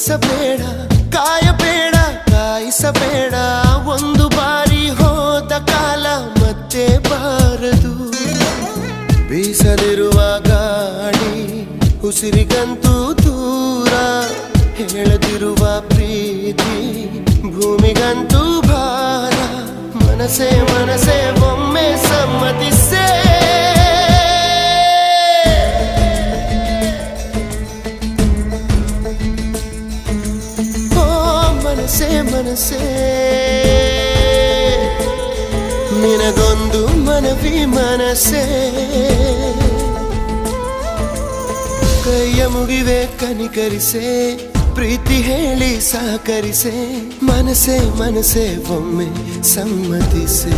ಬಯಸಬೇಡ, ಕಾಯಬೇಡ, ಕಾಯಿಸಬೇಡ. ಒಂದು ಬಾರಿ ಹೋದ ಕಾಲ ಮತ್ತೆ ಬಾರದು. ಬೀಸದಿರುವ ಗಾಳಿ ಉಸಿರಿಗಂತೂ ದೂರ, ಹೇಳದಿರುವ ಪ್ರೀತಿ ಭೂಮಿಗಂತೂ ಭಾರ. ಮನಸೇ ಮನಸೇ ಒಮ್ಮೆ ಸಮ್ಮತಿಸೇ. ಮನಸೇ ಮನಸೇ ನಿನಗೊಂದು ಮನವಿ ಮನಸೇ. ಕೈಯ ಮುಗಿವೆ ಕನಿಕರಿಸೆ, ಪ್ರೀತಿ ಹೇಳಿ ಸಹಕರಿಸೆ. ಮನಸೇ ಮನಸೇ ಒಮ್ಮೆ ಸಮ್ಮತಿಸೆ.